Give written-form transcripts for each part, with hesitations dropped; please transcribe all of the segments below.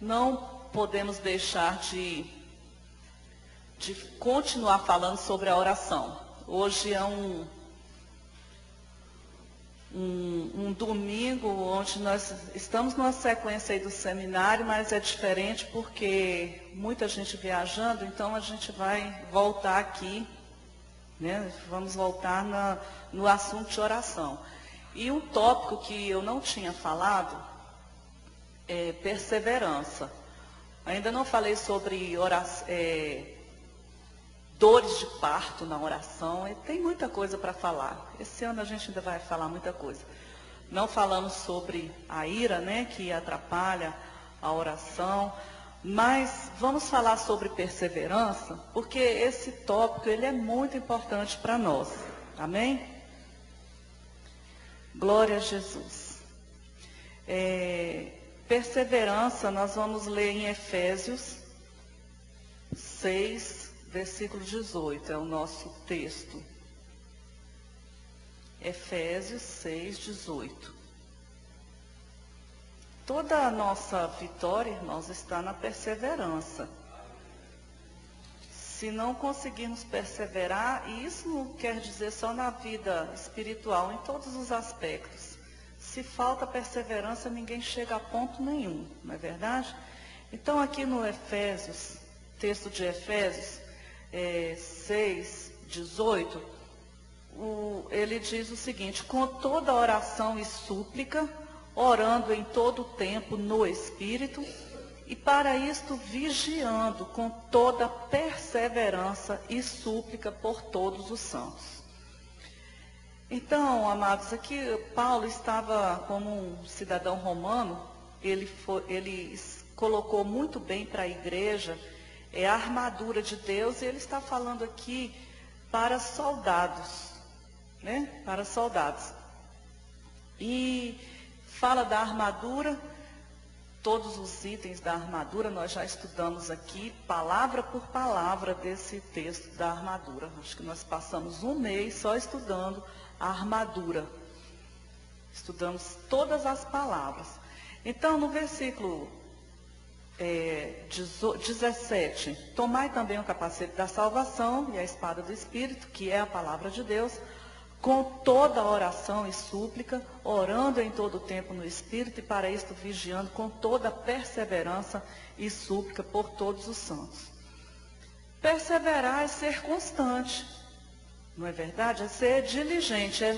não podemos deixar de continuar falando sobre a oração. Hoje é um domingo onde nós estamos numa sequência aí do seminário, mas é diferente porque muita gente viajando, então a gente vai voltar aqui, né? Vamos voltar no assunto de oração. E um tópico que eu não tinha falado é perseverança. Ainda não falei sobre dores de parto na oração, tem muita coisa para falar. Esse ano a gente ainda vai falar muita coisa. Não falamos sobre a ira, né, que atrapalha a oração, mas vamos falar sobre perseverança, porque esse tópico ele é muito importante para nós. Amém? Glória a Jesus. Perseverança, nós vamos ler em Efésios 6, versículo 18, é o nosso texto. Efésios 6, 18. Toda a nossa vitória, irmãos, está na perseverança. Se não conseguirmos perseverar, e isso não quer dizer só na vida espiritual, em todos os aspectos. Se falta perseverança, ninguém chega a ponto nenhum, não é verdade? Então aqui no Efésios, texto de Efésios 6, 18, ele diz o seguinte: com toda oração e súplica, orando em todo o tempo no Espírito, e para isto vigiando com toda perseverança e súplica por todos os santos. Então, amados, aqui Paulo estava como um cidadão romano, ele colocou muito bem para a igreja a armadura de Deus, e ele está falando aqui para soldados, né? Para soldados. E fala da armadura, todos os itens da armadura, nós já estudamos aqui, palavra por palavra desse texto da armadura. Acho que nós passamos um mês só estudando a armadura. Estudamos todas as palavras. Então, no versículo 17, tomai também o capacete da salvação e a espada do Espírito, que é a palavra de Deus, com toda oração e súplica, orando em todo o tempo no Espírito, e para isto vigiando com toda perseverança e súplica por todos os santos. Perseverar é ser constante, não é verdade? É ser diligente, é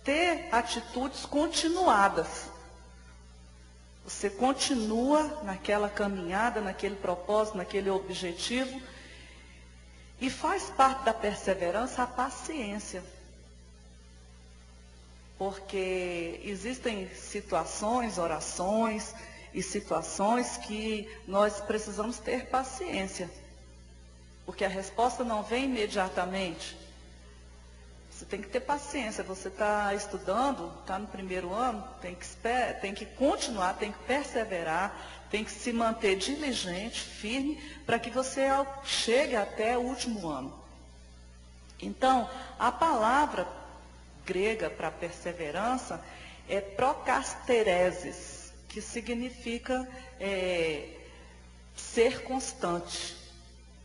ter atitudes continuadas. Você continua naquela caminhada, naquele propósito, naquele objetivo. E faz parte da perseverança a paciência. Porque existem situações, orações e situações que nós precisamos ter paciência. Porque a resposta não vem imediatamente. Você tem que ter paciência. Você está estudando, está no primeiro ano, tem que continuar, tem que perseverar, tem que se manter diligente, firme, para que você chegue até o último ano. Então, a palavra grega para perseverança é prokasteresis, que significa ser constante,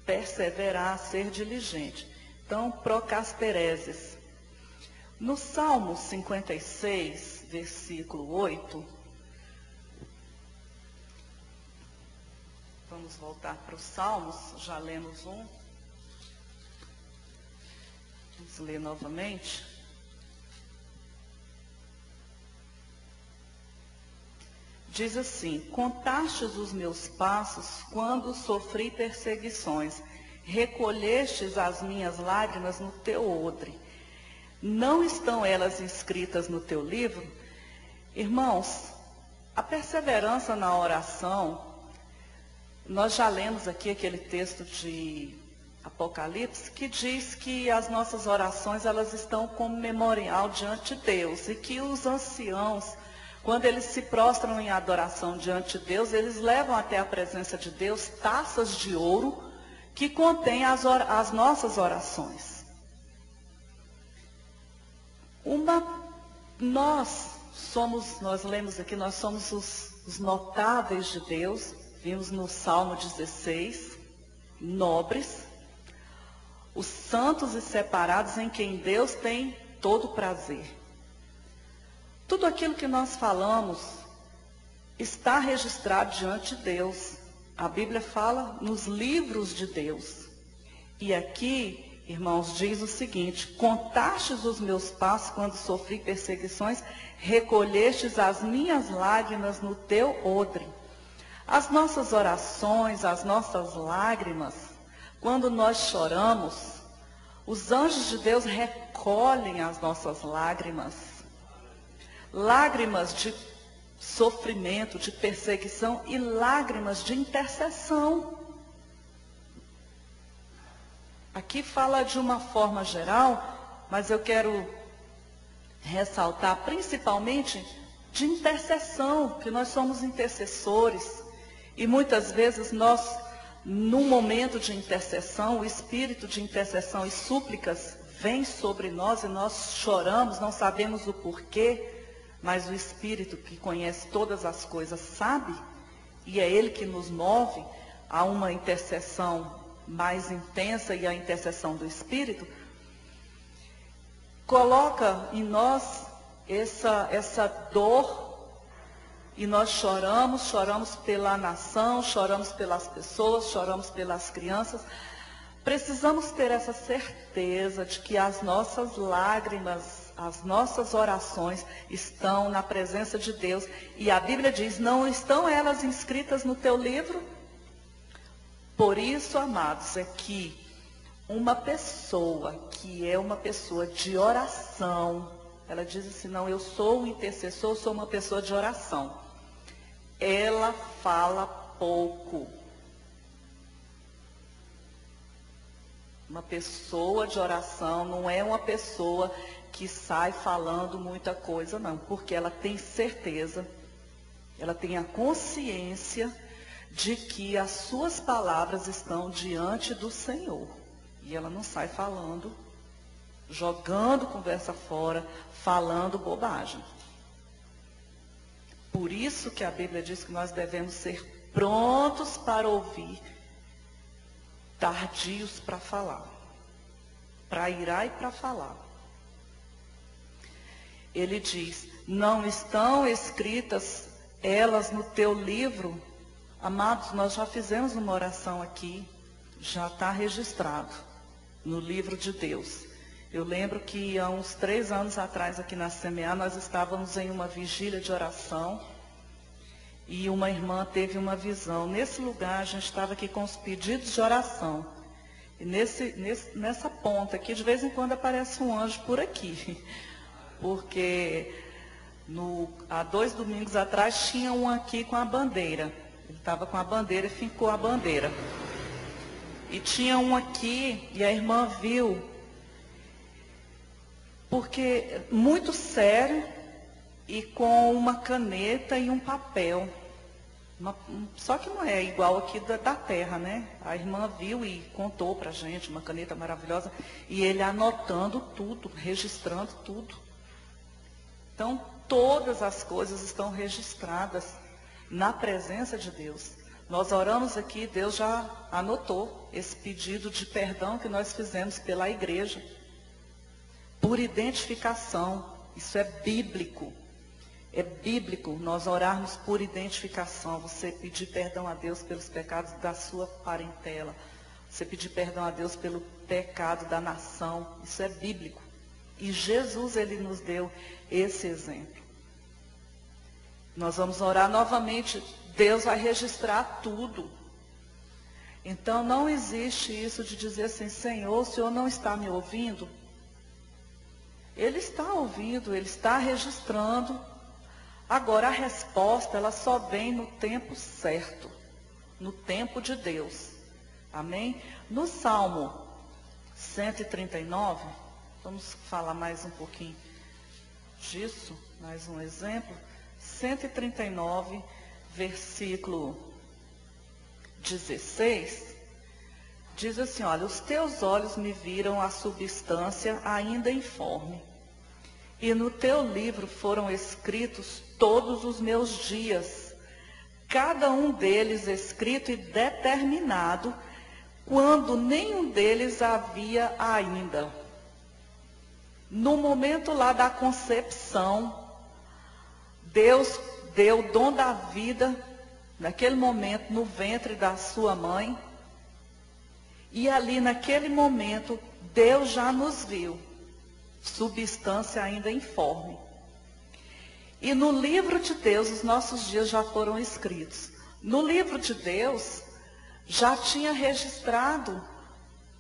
perseverar, ser diligente. Então, prokasteresis. No Salmo 56, versículo 8, vamos voltar para os Salmos, já lemos um, vamos ler novamente. Diz assim: contastes os meus passos quando sofri perseguições, recolhestes as minhas lágrimas no teu odre. Não estão elas inscritas no teu livro? Irmãos, a perseverança na oração, nós já lemos aqui aquele texto de Apocalipse, que diz que as nossas orações, elas estão como memorial diante de Deus, e que os anciãos, quando eles se prostram em adoração diante de Deus, eles levam até a presença de Deus taças de ouro que contêm as nossas orações. Nós lemos aqui, nós somos os notáveis de Deus, Vimos no Salmo 16, nobres, os santos e separados em quem Deus tem todo prazer. Tudo aquilo que nós falamos está registrado diante de Deus. A Bíblia fala nos livros de Deus. E aqui, irmãos, diz o seguinte: contastes os meus passos quando sofri perseguições, recolhestes as minhas lágrimas no teu odre. As nossas orações, as nossas lágrimas, quando nós choramos, os anjos de Deus recolhem as nossas lágrimas. Lágrimas de sofrimento, de perseguição e lágrimas de intercessão. Aqui fala de uma forma geral, mas eu quero ressaltar principalmente de intercessão, que nós somos intercessores. E muitas vezes nós, num momento de intercessão, o espírito de intercessão e súplicas vem sobre nós e nós choramos, não sabemos o porquê, mas o Espírito que conhece todas as coisas sabe, e é Ele que nos move a uma intercessão mais intensa, e a intercessão do Espírito coloca em nós essa dor, e nós choramos pela nação, choramos pelas pessoas, choramos pelas crianças. Precisamos ter essa certeza de que as nossas lágrimas, as nossas orações estão na presença de Deus. E a Bíblia diz: não estão elas inscritas no teu livro? Por isso, amados, é que uma pessoa que é uma pessoa de oração, ela diz assim: não, eu sou um intercessor, eu sou uma pessoa de oração. Ela fala pouco. Uma pessoa de oração não é uma pessoa que sai falando muita coisa, não. Porque ela tem certeza, ela tem a consciência de que as suas palavras estão diante do Senhor. E ela não sai falando, jogando conversa fora, falando bobagem. Por isso que a Bíblia diz que nós devemos ser prontos para ouvir, tardios para falar, para irar e para falar. Ele diz: não estão escritas elas no teu livro? Amados, nós já fizemos uma oração aqui, já está registrado no livro de Deus. Eu lembro que há uns 3 anos atrás aqui na CMA, nós estávamos em uma vigília de oração e uma irmã teve uma visão. Nesse lugar, a gente estava aqui com os pedidos de oração. E nessa ponta aqui, de vez em quando aparece um anjo por aqui. Porque há 2 domingos atrás tinha um aqui com a bandeira. Ele estava com a bandeira e fincou a bandeira. E tinha um aqui e a irmã viu. Porque muito sério e com uma caneta e um papel. Só que não é igual aqui da terra, né? A irmã viu e contou pra gente, uma caneta maravilhosa, e ele anotando tudo, registrando tudo. Então, todas as coisas estão registradas na presença de Deus. Nós oramos aqui, Deus já anotou esse pedido de perdão que nós fizemos pela igreja. Por identificação, isso é bíblico. É bíblico nós orarmos por identificação. Você pedir perdão a Deus pelos pecados da sua parentela. Você pedir perdão a Deus pelo pecado da nação. Isso é bíblico. E Jesus, ele nos deu esse exemplo. Nós vamos orar novamente. Deus vai registrar tudo. Então não existe isso de dizer assim: Senhor, o Senhor não está me ouvindo? Ele está ouvindo, ele está registrando. Agora a resposta, ela só vem no tempo certo, no tempo de Deus. Amém? No Salmo 139, vamos falar mais um pouquinho disso, mais um exemplo. 139, versículo 16, diz assim: olha, os teus olhos me viram a substância ainda informe, e no teu livro foram escritos todos os meus dias, cada um deles escrito e determinado, quando nenhum deles havia ainda. No momento lá da concepção, Deus deu o dom da vida, naquele momento, no ventre da sua mãe. E ali, naquele momento, Deus já nos viu, substância ainda informe. E no livro de Deus, os nossos dias já foram escritos. No livro de Deus, já tinha registrado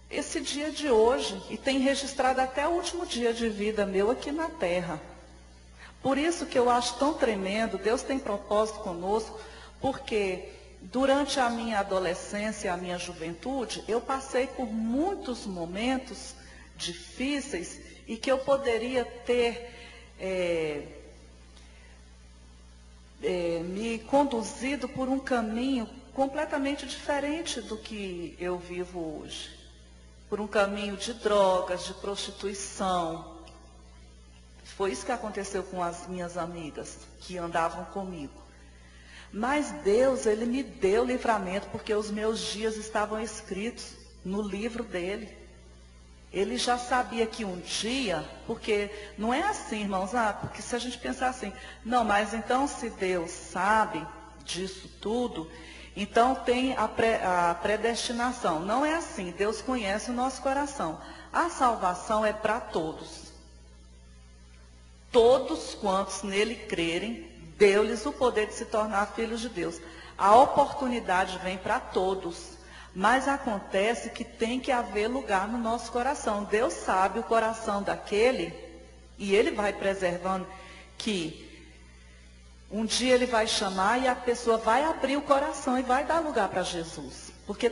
esse dia de hoje, e tem registrado até o último dia de vida meu aqui na terra. Por isso que eu acho tão tremendo, Deus tem propósito conosco, porque durante a minha adolescência e a minha juventude, eu passei por muitos momentos difíceis e que eu poderia ter me conduzido por um caminho completamente diferente do que eu vivo hoje. Por um caminho de drogas, de prostituição. Foi isso que aconteceu com as minhas amigas que andavam comigo. Mas Deus, Ele me deu livramento, porque os meus dias estavam escritos no livro dele. Ele já sabia que um dia, porque não é assim, irmãos, porque se a gente pensar assim, não, mas então se Deus sabe disso tudo, então tem a predestinação. Não é assim, Deus conhece o nosso coração. A salvação é para todos. Todos quantos nele crerem, deu-lhes o poder de se tornar filhos de Deus. A oportunidade vem para todos. Mas acontece que tem que haver lugar no nosso coração. Deus sabe o coração daquele, e Ele vai preservando, que um dia Ele vai chamar e a pessoa vai abrir o coração e vai dar lugar para Jesus. Porque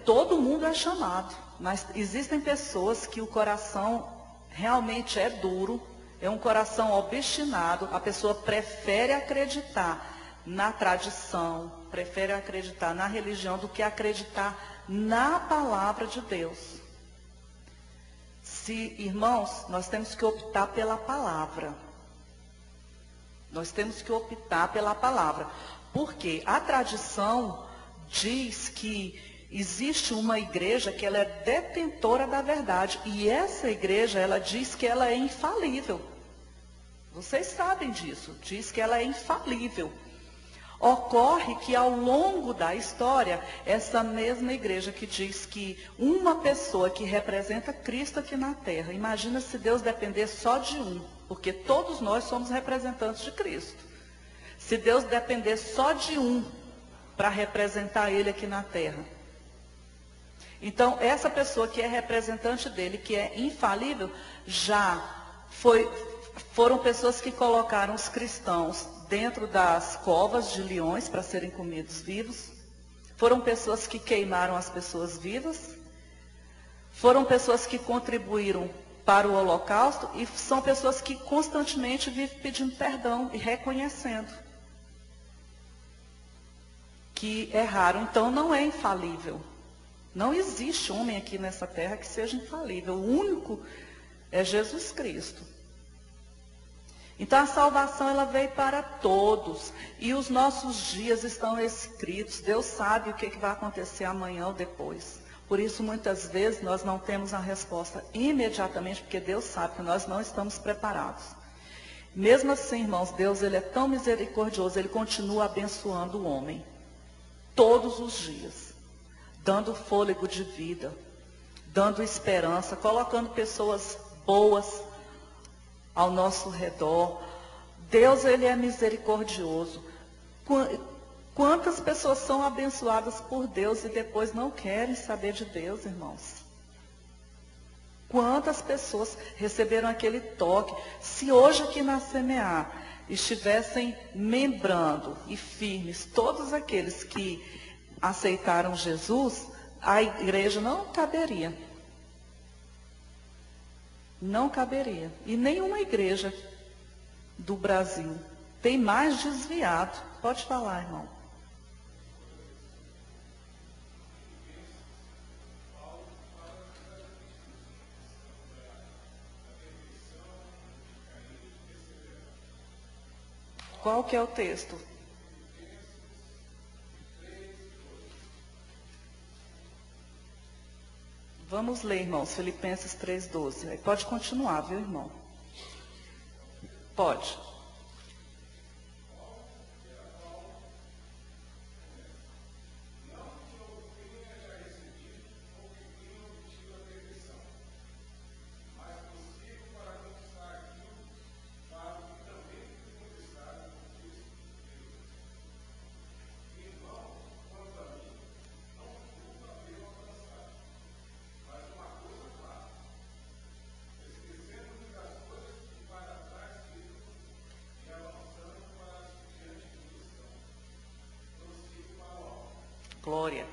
todo mundo é chamado, mas existem pessoas que o coração realmente é duro, é um coração obstinado, a pessoa prefere acreditar na tradição, prefere acreditar na religião do que acreditar na palavra de Deus. Irmãos, nós temos que optar pela palavra. Nós temos que optar pela palavra. Porque a tradição diz que existe uma igreja que ela é detentora da verdade. E essa igreja, ela diz que ela é infalível. Vocês sabem disso. Diz que ela é infalível. Ocorre que ao longo da história, essa mesma igreja que diz que uma pessoa que representa Cristo aqui na terra, imagina se Deus depender só de um, porque todos nós somos representantes de Cristo. Se Deus depender só de um para representar Ele aqui na terra. Então, essa pessoa que é representante dele, que é infalível, foram pessoas que colocaram os cristãos dentro das covas de leões para serem comidos vivos. Foram pessoas que queimaram as pessoas vivas. Foram pessoas que contribuíram para o holocausto. E são pessoas que constantemente vivem pedindo perdão e reconhecendo que erraram. Então não é infalível. Não existe homem aqui nessa terra que seja infalível. O único é Jesus Cristo. Então a salvação ela veio para todos. E os nossos dias estão escritos. Deus sabe o que vai acontecer amanhã ou depois. Por isso muitas vezes nós não temos a resposta imediatamente, porque Deus sabe que nós não estamos preparados. Mesmo assim, irmãos, Deus ele é tão misericordioso, Ele continua abençoando o homem. Todos os dias. Dando fôlego de vida. Dando esperança. Colocando pessoas boas ao nosso redor. Deus, Ele é misericordioso. Quantas pessoas são abençoadas por Deus e depois não querem saber de Deus, irmãos? Quantas pessoas receberam aquele toque? Se hoje aqui na Semear estivessem membrando e firmes todos aqueles que aceitaram Jesus, a igreja não caberia. Não caberia. E nenhuma igreja do Brasil tem mais desviado. Pode falar, irmão. Qual que é o texto? Vamos ler, irmãos, Filipenses 3:12. Aí pode continuar, viu, irmão? Pode. Glória.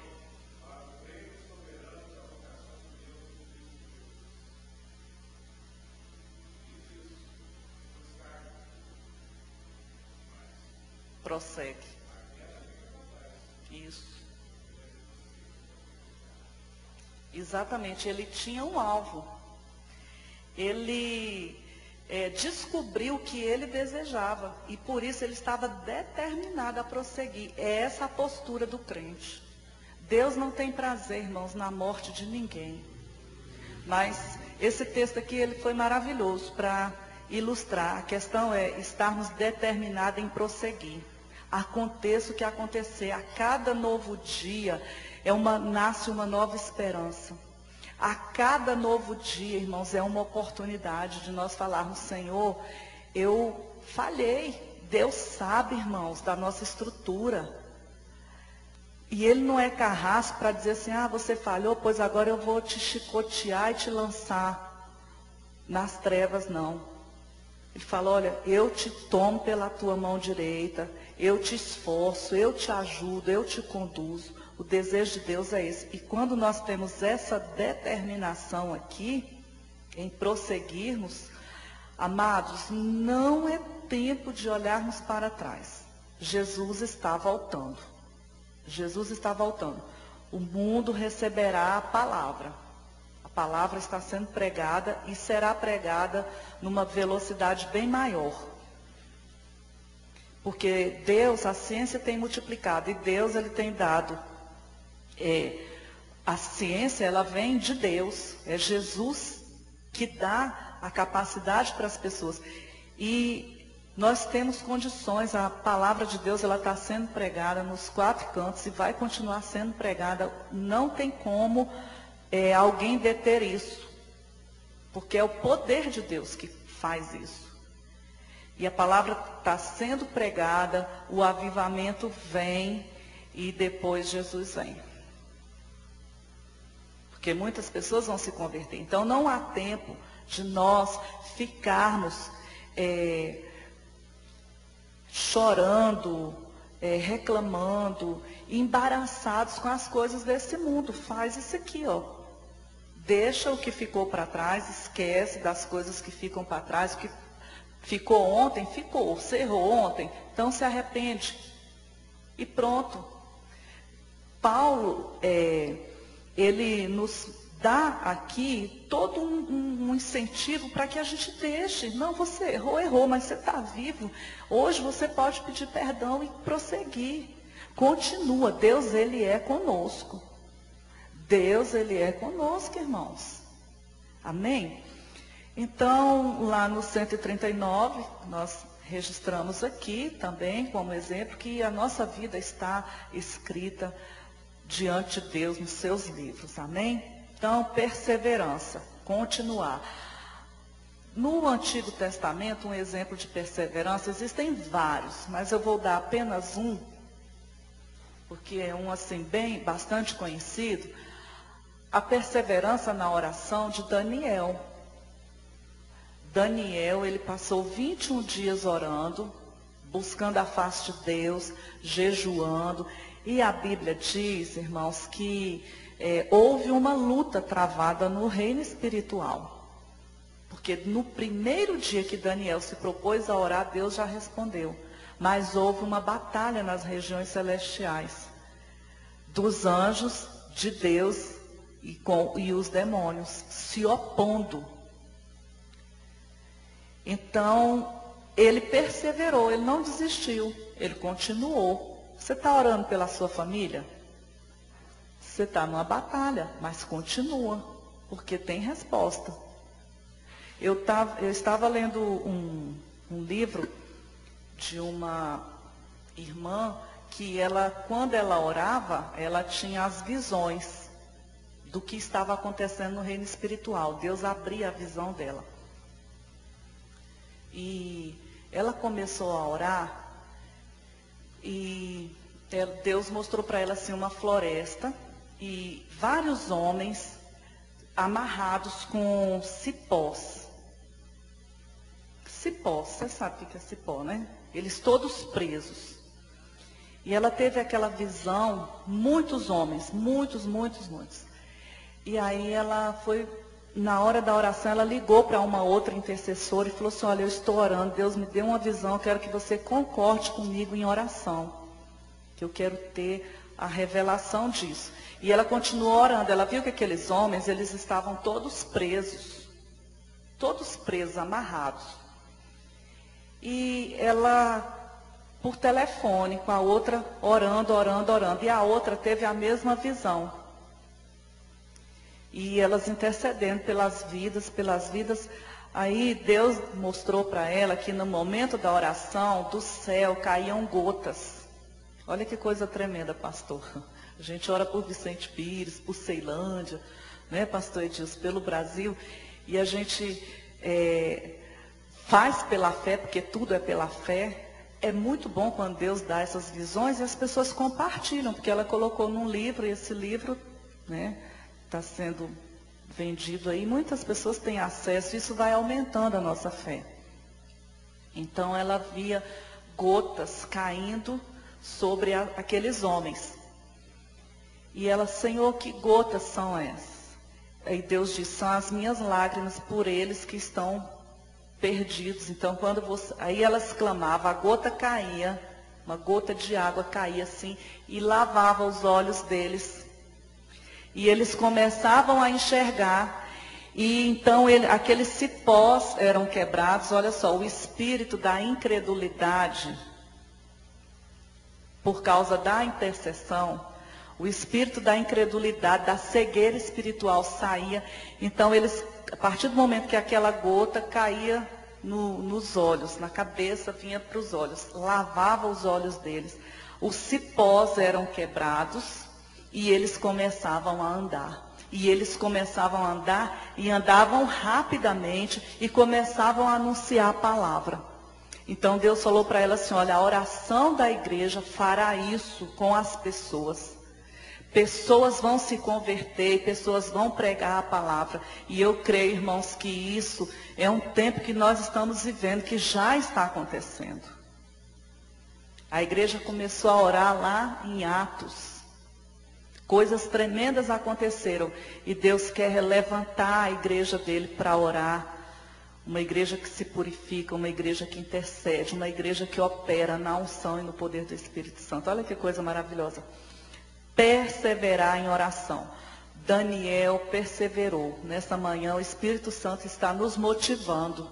Prossegue. Isso. Exatamente, ele tinha um alvo. Ele descobriu o que ele desejava e por isso ele estava determinado a prosseguir. É essa a postura do crente. Deus não tem prazer, irmãos, na morte de ninguém. Mas esse texto aqui ele foi maravilhoso para ilustrar. A questão é estarmos determinados em prosseguir. Aconteça o que acontecer, a cada novo dia nasce uma nova esperança. A cada novo dia, irmãos, é uma oportunidade de nós falarmos: Senhor, eu falhei. Deus sabe, irmãos, da nossa estrutura. E Ele não é carrasco para dizer assim: ah, você falhou, pois agora eu vou te chicotear e te lançar nas trevas, não. Ele fala: olha, eu te tomo pela tua mão direita, eu te esforço, eu te ajudo, eu te conduzo. O desejo de Deus é esse. E quando nós temos essa determinação aqui, em prosseguirmos, amados, não é tempo de olharmos para trás. Jesus está voltando. Jesus está voltando. O mundo receberá a palavra. A palavra está sendo pregada e será pregada numa velocidade bem maior. Porque Deus, a ciência tem multiplicado e Deus, Ele tem dado. A ciência, ela vem de Deus. É Jesus que dá a capacidade para as pessoas. E nós temos condições, a palavra de Deus, ela está sendo pregada nos 4 cantos e vai continuar sendo pregada. Não tem como alguém deter isso. Porque é o poder de Deus que faz isso. E a palavra está sendo pregada, o avivamento vem e depois Jesus vem. Porque muitas pessoas vão se converter. Então não há tempo de nós ficarmos chorando, reclamando, embaraçados com as coisas desse mundo. Faz isso aqui, ó. Deixa o que ficou para trás, esquece das coisas que ficam para trás. O que ficou ontem, ficou. Você errou ontem, então se arrepende. E pronto. Paulo, ele nos dá aqui todo um incentivo para que a gente deixe. Não, você errou, mas você está vivo. Hoje você pode pedir perdão e prosseguir. Continua. Deus, Ele é conosco. Deus, Ele é conosco, irmãos. Amém? Então, lá no 139, nós registramos aqui também como exemplo que a nossa vida está escrita diante de Deus nos seus livros. Amém? Então, perseverança, continuar. No Antigo Testamento, um exemplo de perseverança, existem vários, mas eu vou dar apenas um, porque é um assim bastante conhecido. A perseverança na oração de Daniel. Daniel, ele passou 21 dias orando, buscando a face de Deus, jejuando. E a Bíblia diz, irmãos, que houve uma luta travada no reino espiritual. Porque no primeiro dia que Daniel se propôs a orar, Deus já respondeu. Mas houve uma batalha nas regiões celestiais, dos anjos de Deus e os demônios se opondo. Então, ele perseverou, ele não desistiu, ele continuou. Você está orando pela sua família? Você está numa batalha, mas continua. porque tem resposta. Eu estava lendo um livro de uma irmã que ela, quando ela orava, ela tinha as visões do que estava acontecendo no reino espiritual. Deus abria a visão dela. E ela começou a orar e Deus mostrou para ela assim uma floresta e vários homens amarrados com cipós. Cipós, você sabe o que é cipó, né? Eles todos presos. E ela teve aquela visão, muitos homens, muitos. E aí ela foi, na hora da oração, ela ligou para uma outra intercessora e falou assim, olha, eu estou orando, Deus me deu uma visão, eu quero que você concorde comigo em oração. Que eu quero ter a revelação disso. E ela continuou orando, ela viu que aqueles homens, eles estavam todos presos, amarrados. E ela, por telefone, com a outra, orando. E a outra teve a mesma visão. E elas intercedendo pelas vidas. Aí Deus mostrou para ela que no momento da oração, do céu caíam gotas. Olha que coisa tremenda, pastor. A gente ora por Vicente Pires, por Ceilândia, né, pastor Edilson, pelo Brasil. E a gente faz pela fé, porque tudo é pela fé. É muito bom quando Deus dá essas visões e as pessoas compartilham, porque ela colocou num livro, e esse livro, né, está sendo vendido aí. Muitas pessoas têm acesso, isso vai aumentando a nossa fé. Então ela via gotas caindo sobre aqueles homens. E ela, Senhor, que gotas são essas? Aí Deus diz, são as minhas lágrimas por eles que estão perdidos. Então, aí elas clamavam, a gota caía, uma gota de água caía assim, e lavava os olhos deles. E eles começavam a enxergar, e então aqueles cipós eram quebrados. Olha só, o espírito da incredulidade, por causa da intercessão, o espírito da incredulidade, da cegueira espiritual saía. Então eles, a partir do momento que aquela gota caía nos olhos, na cabeça, vinha para os olhos, lavava os olhos deles. Os cipós eram quebrados e eles começavam a andar. E eles começavam a andar e andavam rapidamente e começavam a anunciar a palavra. Então Deus falou para ela assim, olha, a oração da igreja fará isso com as pessoas. Pessoas vão se converter, pessoas vão pregar a palavra. E eu creio, irmãos, que isso é um tempo que nós estamos vivendo, que já está acontecendo. A igreja começou a orar lá em Atos. Coisas tremendas aconteceram. E Deus quer levantar a igreja dele para orar. Uma igreja que se purifica, uma igreja que intercede, uma igreja que opera na unção e no poder do Espírito Santo. Olha que coisa maravilhosa. Perseverar em oração. Daniel perseverou. Nessa manhã o Espírito Santo está nos motivando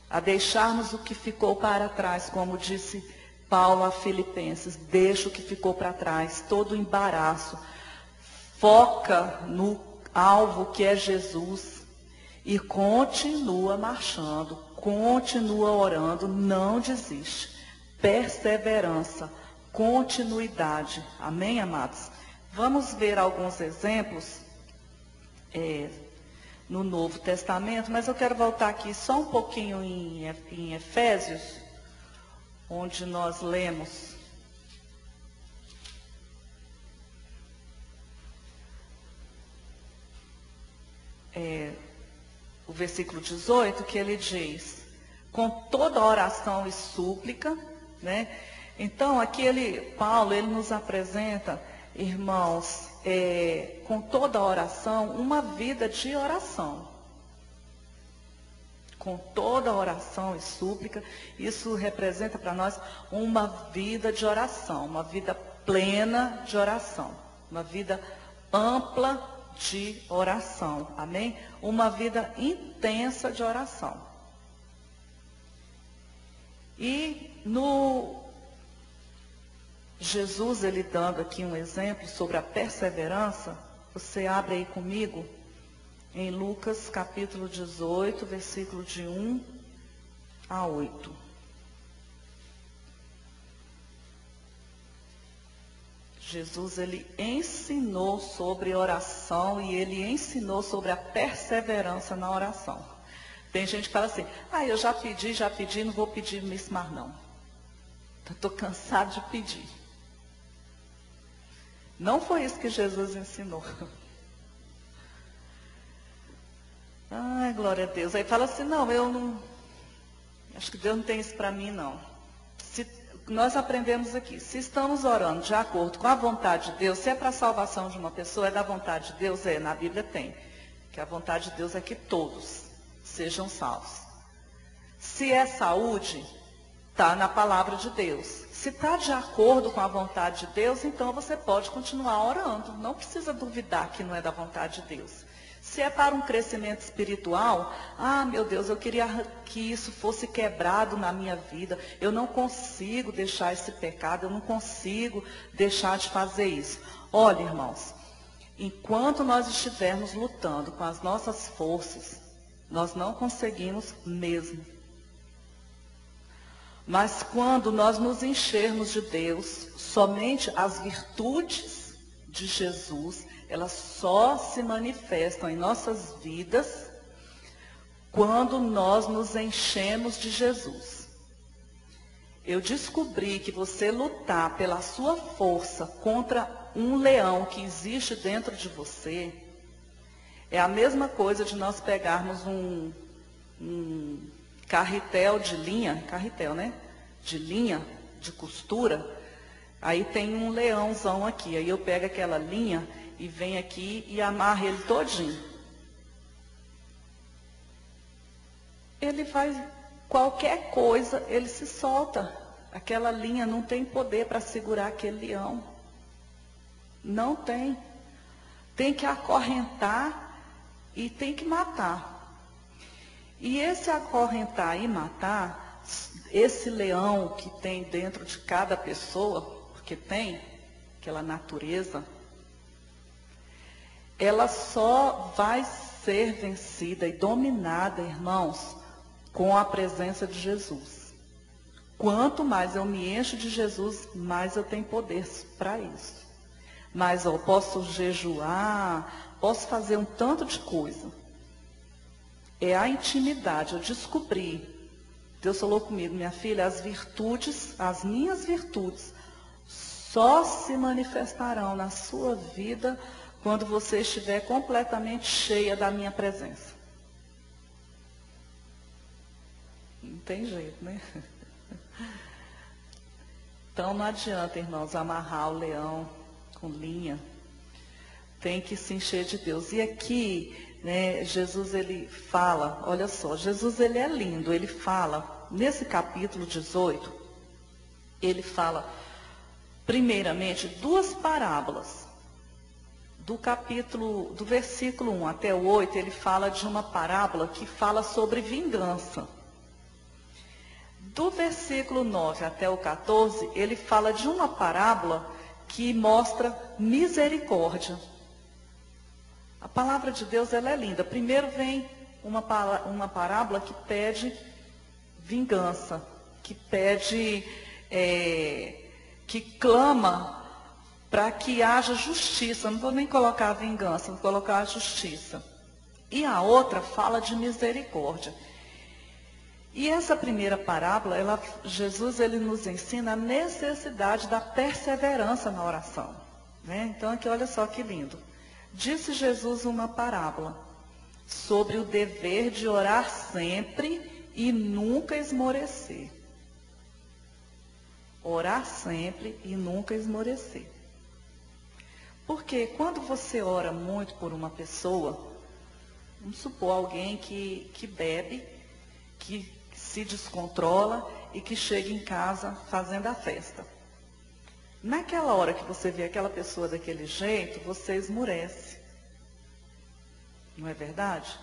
a deixarmos o que ficou para trás, como disse Paulo a Filipenses. Deixa o que ficou para trás, todo o embaraço. Foca no alvo que é Jesus e continua marchando, continua orando, não desiste. Perseverança. Continuidade. Amém, amados? Vamos ver alguns exemplos no Novo Testamento, mas eu quero voltar aqui só um pouquinho em Efésios, onde nós lemos o versículo 18, que ele diz, com toda oração e súplica, né? Então, aqui Paulo, ele nos apresenta, irmãos, com toda oração, uma vida de oração. Com toda oração e súplica, isso representa para nós uma vida de oração, uma vida plena de oração, uma vida ampla de oração, amém? Uma vida intensa de oração. E Jesus, ele dando aqui um exemplo sobre a perseverança, você abre aí comigo, em Lucas capítulo 18, versículo de 1 a 8. Jesus, ele ensinou sobre oração e ele ensinou sobre a perseverança na oração. Tem gente que fala assim, eu já pedi, não vou pedir isso mais não. Estou cansado de pedir. Não foi isso que Jesus ensinou. Ai, glória a Deus. Aí fala assim, não, eu não... Acho que Deus não tem isso para mim, não. Nós aprendemos aqui, se estamos orando de acordo com a vontade de Deus, se é para a salvação de uma pessoa, é da vontade de Deus? Na Bíblia tem. Que a vontade de Deus é que todos sejam salvos. Se é saúde, está na palavra de Deus. Se está de acordo com a vontade de Deus, então você pode continuar orando. Não precisa duvidar que não é da vontade de Deus. Se é para um crescimento espiritual, meu Deus, eu queria que isso fosse quebrado na minha vida. Eu não consigo deixar esse pecado, eu não consigo deixar de fazer isso. Olha, irmãos, enquanto nós estivermos lutando com as nossas forças, nós não conseguimos mesmo. Mas quando nós nos enchermos de Deus, somente as virtudes de Jesus, elas só se manifestam em nossas vidas quando nós nos enchemos de Jesus. Eu descobri que você lutar pela sua força contra um leão que existe dentro de você, é a mesma coisa de nós pegarmos um carretel de linha, de linha, de costura, aí tem um leãozão aqui, aí eu pego aquela linha e venho aqui e amarro ele todinho. Ele vai, qualquer coisa, ele se solta. Aquela linha não tem poder para segurar aquele leão. Não tem. Tem que acorrentar e tem que matar. E esse acorrentar e matar, esse leão que tem dentro de cada pessoa, porque tem aquela natureza, ela só vai ser vencida e dominada, irmãos, com a presença de Jesus. Quanto mais eu me encho de Jesus, mais eu tenho poder para isso. Mas eu posso jejuar, posso fazer um tanto de coisa. É a intimidade, eu descobri. Deus falou comigo, minha filha, as virtudes, as minhas virtudes, só se manifestarão na sua vida quando você estiver completamente cheia da minha presença. Não tem jeito, né? Então não adianta, irmãos, amarrar o leão com linha. Tem que se encher de Deus. E aqui, né, Jesus ele fala, olha só, Jesus ele é lindo, ele fala, nesse capítulo 18, ele fala, primeiramente, duas parábolas. Do versículo 1 até o 8, ele fala de uma parábola que fala sobre vingança. Do versículo 9 até o 14, ele fala de uma parábola que mostra misericórdia. A palavra de Deus ela é linda. Primeiro vem uma parábola que pede vingança, que pede, que clama para que haja justiça. Não vou nem colocar a vingança, vou colocar a justiça. E a outra fala de misericórdia. E essa primeira parábola, Jesus ele nos ensina a necessidade da perseverança na oração. Né? Então aqui olha só que lindo. Disse Jesus uma parábola sobre o dever de orar sempre e nunca esmorecer. Orar sempre e nunca esmorecer. Porque quando você ora muito por uma pessoa, vamos supor alguém que bebe, que se descontrola e que chega em casa fazendo a festa. Naquela hora que você vê aquela pessoa daquele jeito, você esmorece. Não é verdade?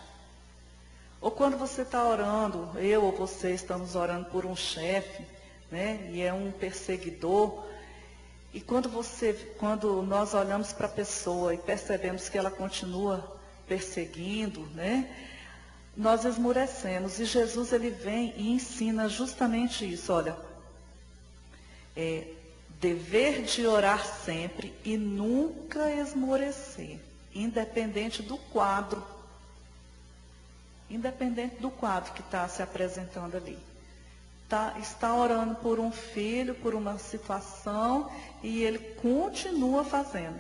Ou quando você está orando, eu ou você estamos orando por um chefe, né, e é um perseguidor, e quando nós olhamos para a pessoa e percebemos que ela continua perseguindo, né? Nós esmorecemos. E Jesus, ele vem e ensina justamente isso. Olha, dever de orar sempre e nunca esmorecer, independente do quadro. Independente do quadro que está se apresentando ali. Está orando por um filho, por uma situação, e ele continua fazendo.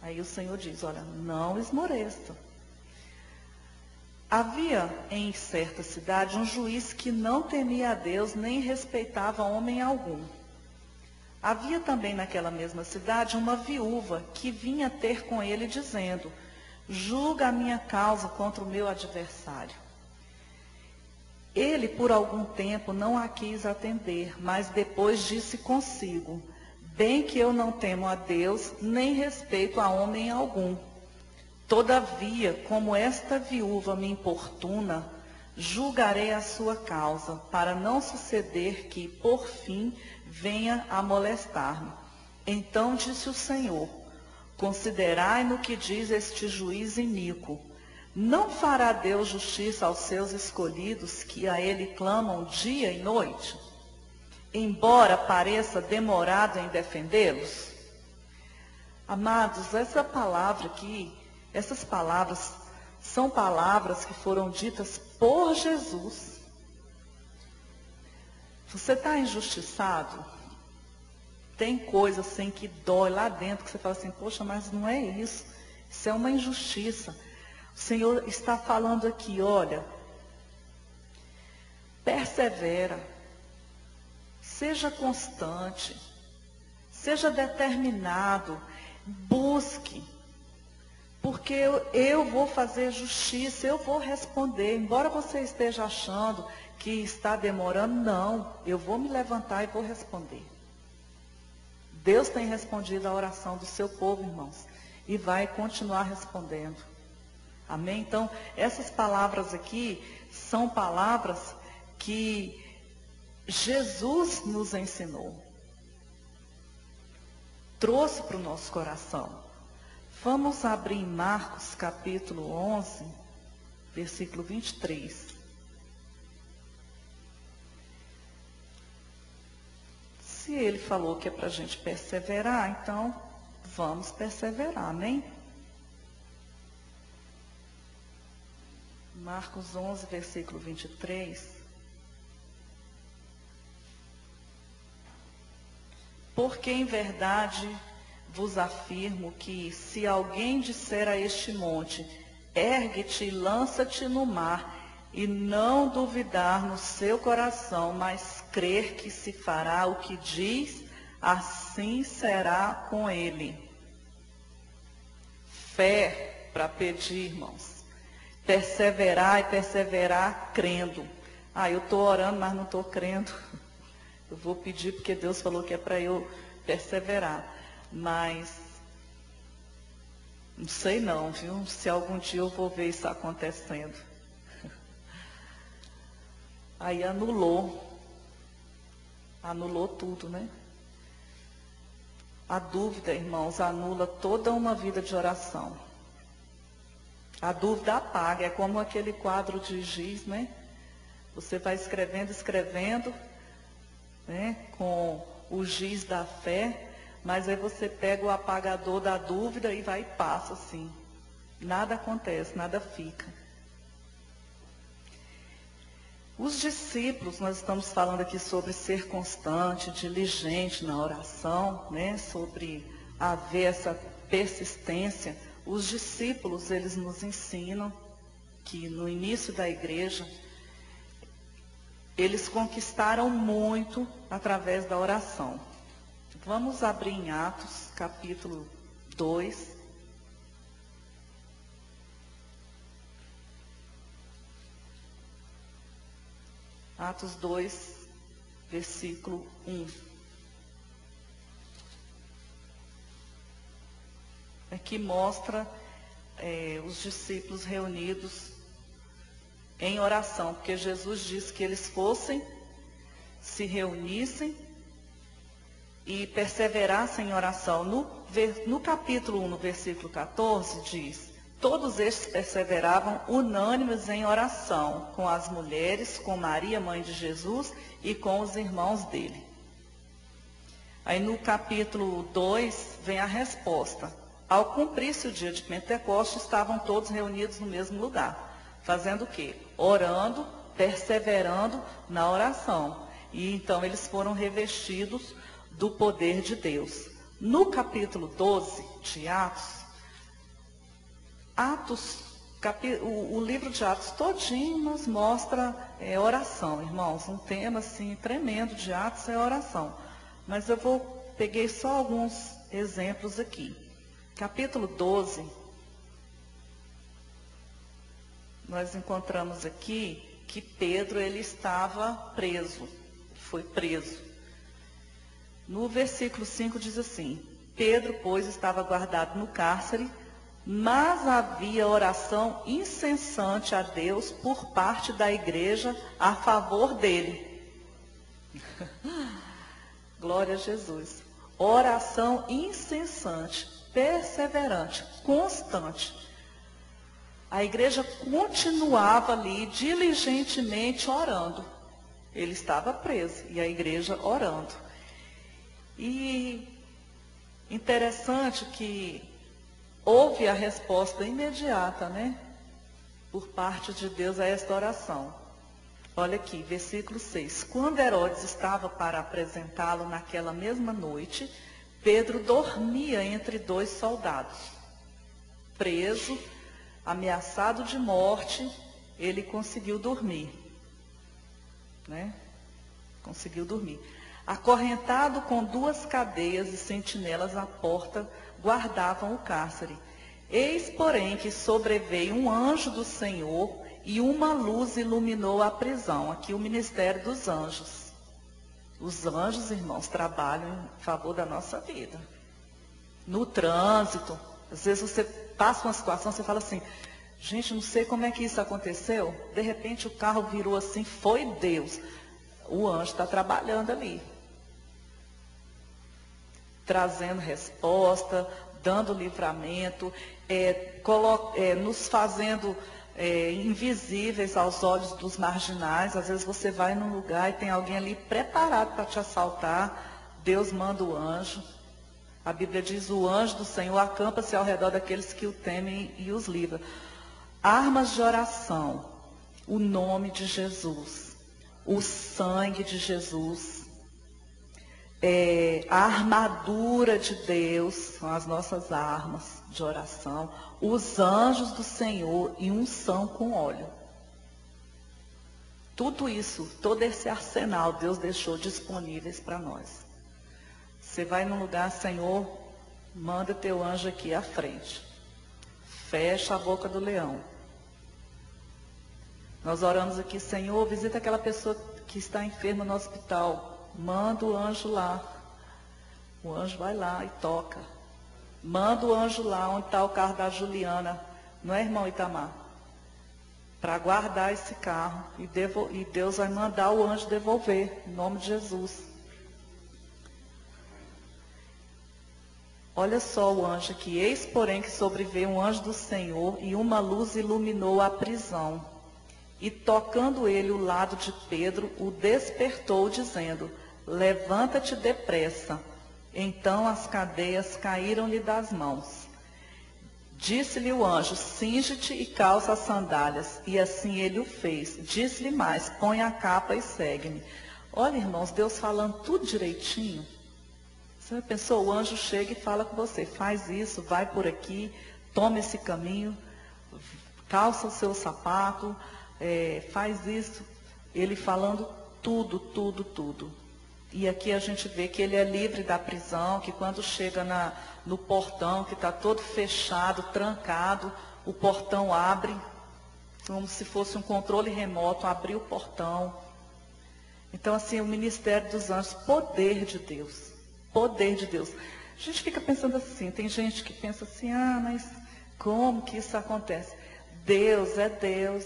Aí o Senhor diz, olha, não esmoreça. Havia em certa cidade um juiz que não temia a Deus, nem respeitava homem algum. Havia também naquela mesma cidade uma viúva que vinha ter com ele dizendo, julga a minha causa contra o meu adversário. Ele, por algum tempo, não a quis atender, mas depois disse consigo, bem que eu não temo a Deus, nem respeito a homem algum. Todavia, como esta viúva me importuna, julgarei a sua causa, para não suceder que, por fim, venha a molestar-me. Então disse o Senhor, considerai no que diz este juiz iníquo. Não fará Deus justiça aos seus escolhidos, que a Ele clamam dia e noite? Embora pareça demorado em defendê-los? Amados, essa palavra aqui, essas palavras são palavras que foram ditas por Jesus. Você está injustiçado? Tem coisa assim que dói lá dentro, que você fala assim, poxa, mas não é isso. Isso é uma injustiça. O Senhor está falando aqui, olha, persevera, seja constante, seja determinado, busque, porque eu vou fazer justiça, eu vou responder, embora você esteja achando que está demorando, não, eu vou me levantar e vou responder. Deus tem respondido a oração do seu povo, irmãos, e vai continuar respondendo. Amém? Então, essas palavras aqui são palavras que Jesus nos ensinou. Trouxe para o nosso coração. Vamos abrir em Marcos capítulo 11, versículo 23. Se ele falou que é para a gente perseverar, então vamos perseverar, amém? Marcos 11, versículo 23. Porque em verdade vos afirmo que se alguém disser a este monte, ergue-te e lança-te no mar, e não duvidar no seu coração, mas crer que se fará o que diz, assim será com ele. Fé para pedir, irmãos. Perseverar e perseverar crendo. Eu estou orando, mas não estou crendo. Eu vou pedir porque Deus falou que é para eu perseverar. Mas não sei não, viu? Se algum dia eu vou ver isso acontecendo. Aí anulou tudo, né? A dúvida, irmãos, anula toda uma vida de oração. A dúvida apaga, é como aquele quadro de giz, né? Você vai escrevendo, né? Com o giz da fé, mas aí você pega o apagador da dúvida e vai e passa assim. Nada acontece, nada fica. Os discípulos, nós estamos falando aqui sobre ser constante, diligente na oração, né? Sobre haver essa persistência. Os discípulos, eles nos ensinam que no início da igreja, eles conquistaram muito através da oração. Vamos abrir em Atos, capítulo 2. Atos 2, versículo 1. Aqui mostra os discípulos reunidos em oração, porque Jesus disse que eles fossem, se reunissem e perseverassem em oração. No capítulo 1, no versículo 14, diz, Todos estes perseveravam unânimes em oração, com as mulheres, com Maria, mãe de Jesus, e com os irmãos dele. Aí no capítulo 2 vem a resposta. Ao cumprir-se o dia de Pentecostes, estavam todos reunidos no mesmo lugar. Fazendo o quê? Orando, perseverando na oração. E então eles foram revestidos do poder de Deus. No capítulo 12 de o livro de Atos todinho nos mostra oração, irmãos. Um tema assim tremendo de Atos é oração. Mas peguei só alguns exemplos aqui. Capítulo 12, nós encontramos aqui que Pedro ele estava preso, foi preso. No versículo 5 diz assim: Pedro, pois, estava guardado no cárcere, mas havia oração incessante a Deus por parte da igreja a favor dele. Glória a Jesus. Oração incessante, perseverante, constante. A igreja continuava ali diligentemente orando. Ele estava preso e a igreja orando. E interessante que houve a resposta imediata, né? Por parte de Deus a esta oração. Olha aqui, versículo 6. Quando Herodes estava para apresentá-lo naquela mesma noite, Pedro dormia entre dois soldados. Preso, ameaçado de morte, ele conseguiu dormir. Né? Conseguiu dormir. Acorrentado com 2 cadeias e sentinelas à porta, guardavam o cárcere. Eis, porém, que sobreveio um anjo do Senhor e uma luz iluminou a prisão. Aqui o ministério dos anjos. Os anjos, irmãos, trabalham em favor da nossa vida. No trânsito, às vezes você passa uma situação, você fala assim, gente, não sei como é que isso aconteceu. De repente o carro virou assim, foi Deus. O anjo está trabalhando ali. Trazendo resposta, dando livramento, nos fazendo invisíveis aos olhos dos marginais. Às vezes você vai num lugar e tem alguém ali preparado para te assaltar. Deus manda o anjo. A Bíblia diz, o anjo do Senhor acampa-se ao redor daqueles que o temem e os livra. Armas de oração, o nome de Jesus, o sangue de Jesus, a armadura de Deus, são as nossas armas de oração, os anjos do Senhor e unção com óleo. Tudo isso, todo esse arsenal, Deus deixou disponíveis para nós. Você vai num lugar, Senhor, manda teu anjo aqui à frente. Fecha a boca do leão. Nós oramos aqui, Senhor, visita aquela pessoa que está enferma no hospital. Manda o anjo lá. O anjo vai lá e toca. Manda o anjo lá onde está o carro da Juliana. Não é, irmão Itamar? Para guardar esse carro. E Deus vai mandar o anjo devolver. Em nome de Jesus. Olha só o anjo aqui. Eis, porém, que sobreveio um anjo do Senhor e uma luz iluminou a prisão. E tocando ele o lado de Pedro, o despertou, dizendo, levanta-te depressa. Então as cadeias caíram-lhe das mãos. Disse-lhe o anjo, cinge-te e calça as sandálias. E assim ele o fez. Disse-lhe mais, põe a capa e segue-me. Olha, irmãos, Deus falando tudo direitinho. Você pensou, o anjo chega e fala com você, faz isso, vai por aqui, toma esse caminho, calça o seu sapato, faz isso. Ele falando tudo, tudo, tudo. E aqui a gente vê que ele é livre da prisão, que quando chega no portão, que está todo fechado, trancado, o portão abre, como se fosse um controle remoto, abriu o portão. Então, assim, o ministério dos anjos, poder de Deus. Poder de Deus. A gente fica pensando assim, tem gente que pensa assim, mas como que isso acontece? Deus é Deus.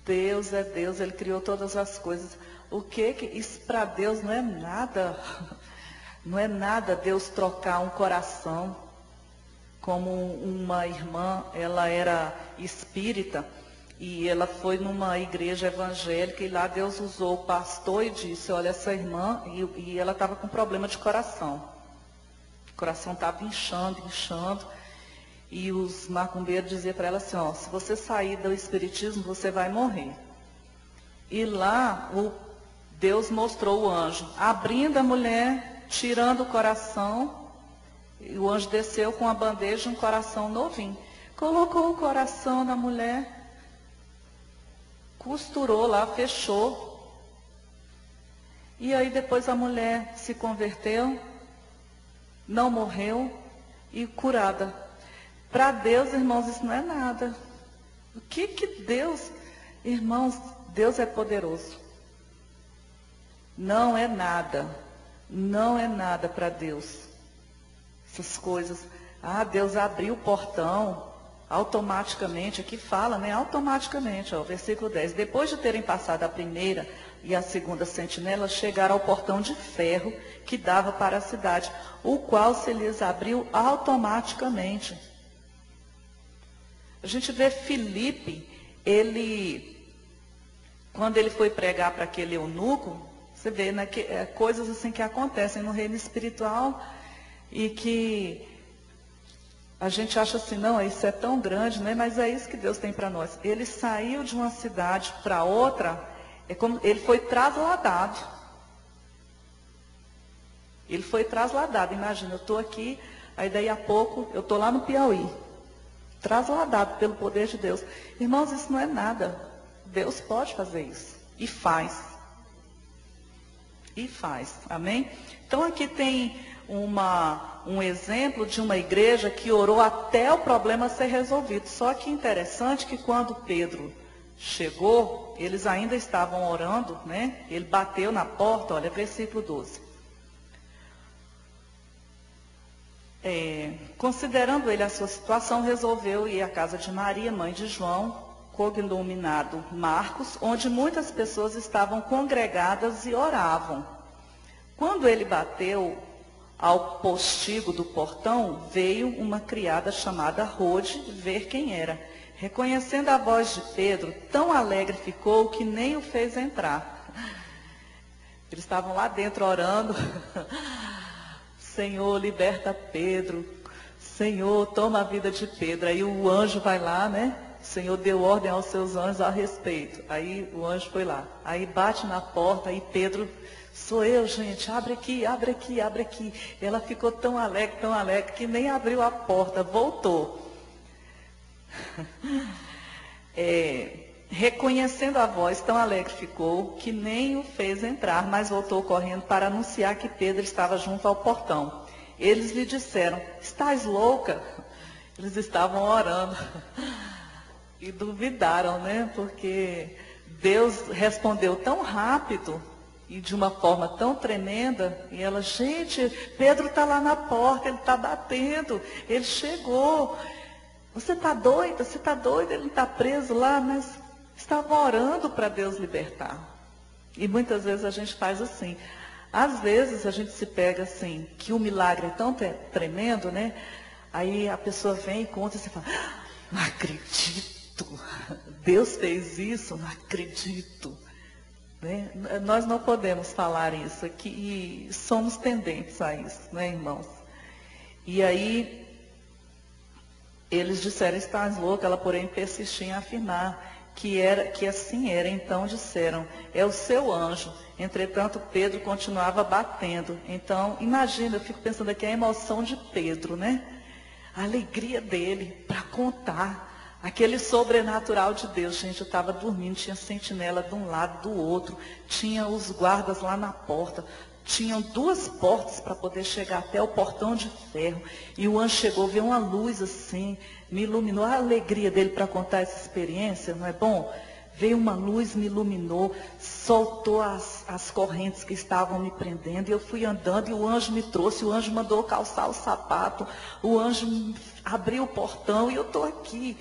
Deus é Deus, Ele criou todas as coisas. O que isso para Deus não é nada. Não é nada Deus trocar um coração. como uma irmã, ela era espírita, e ela foi numa igreja evangélica, e lá Deus usou o pastor e disse, olha, essa irmã, e ela estava com problema de coração. O coração estava inchando, e os macumbeiros diziam para ela assim, ó, se você sair do espiritismo, você vai morrer. E lá, Deus mostrou o anjo, abrindo a mulher, tirando o coração, e o anjo desceu com a bandeja e um coração novinho. Colocou o coração na mulher, costurou lá, fechou. E aí depois a mulher se converteu, não morreu e curada. Para Deus, irmãos, isso não é nada. O que Deus, irmãos, Deus é poderoso. Não é nada. Não é nada para Deus. Essas coisas. Ah, Deus abriu o portão. Automaticamente, aqui fala, né? Automaticamente, ó, versículo 10. Depois de terem passado a primeira e a segunda sentinela, chegaram ao portão de ferro que dava para a cidade, o qual se lhes abriu automaticamente. A gente vê Filipe, quando ele foi pregar para aquele eunuco, você vê, né, coisas assim que acontecem no reino espiritual e que a gente acha assim, não, isso é tão grande, né? Mas é isso que Deus tem para nós. Ele saiu de uma cidade para outra, ele foi trasladado. Ele foi trasladado. Imagina, eu estou aqui, aí daí a pouco eu estou lá no Piauí. Trasladado pelo poder de Deus. Irmãos, isso não é nada. Deus pode fazer isso. E faz. E faz. Amém? Então aqui tem um exemplo de uma igreja que orou até o problema ser resolvido. Só que interessante que quando Pedro chegou, eles ainda estavam orando, né? Ele bateu na porta, olha, versículo 12. Considerando ele a sua situação, resolveu ir à casa de Maria, mãe de João, cognominado Marcos, onde muitas pessoas estavam congregadas e oravam. Quando ele bateu ao postigo do portão, veio uma criada chamada Rode ver quem era. Reconhecendo a voz de Pedro, tão alegre ficou que nem o fez entrar. Eles estavam lá dentro orando. Senhor, liberta Pedro. Senhor, toma a vida de Pedro. Aí o anjo vai lá, né? O Senhor deu ordem aos seus anjos a respeito. Aí o anjo foi lá. Aí bate na porta, aí Pedro... Sou eu, gente, abre aqui, abre aqui, abre aqui. Ela ficou tão alegre, que nem abriu a porta, voltou. Reconhecendo a voz, tão alegre ficou, que nem o fez entrar, mas voltou correndo para anunciar que Pedro estava junto ao portão. Eles lhe disseram, estás louca? Eles estavam orando. E duvidaram, né? Porque Deus respondeu tão rápido, e de uma forma tão tremenda, e ela, gente, Pedro está lá na porta, ele está batendo, ele chegou. Você está doida? Você está doida? Ele está preso lá, mas estava orando para Deus libertar. E muitas vezes a gente faz assim. Às vezes a gente se pega assim, que o milagre é tão tremendo, né? Aí a pessoa vem e conta e você fala, não acredito, Deus fez isso, não acredito. Né? Nós não podemos falar isso aqui e somos tendentes a isso, né, irmãos? E aí, eles disseram, estás louca, ela porém persistia em afirmar que assim era. Então disseram, é o seu anjo. Entretanto, Pedro continuava batendo. Então, imagina, eu fico pensando aqui a emoção de Pedro, né? A alegria dele para contar. Aquele sobrenatural de Deus, gente, eu estava dormindo, tinha sentinela de um lado, do outro, tinha os guardas lá na porta, tinham 2 portas para poder chegar até o portão de ferro, e o anjo chegou, veio uma luz assim, me iluminou, a alegria dele para contar essa experiência, não é bom? Veio uma luz, me iluminou, soltou as correntes que estavam me prendendo, e eu fui andando, e o anjo me trouxe, o anjo mandou calçar o sapato, o anjo abriu o portão, e eu estou aqui.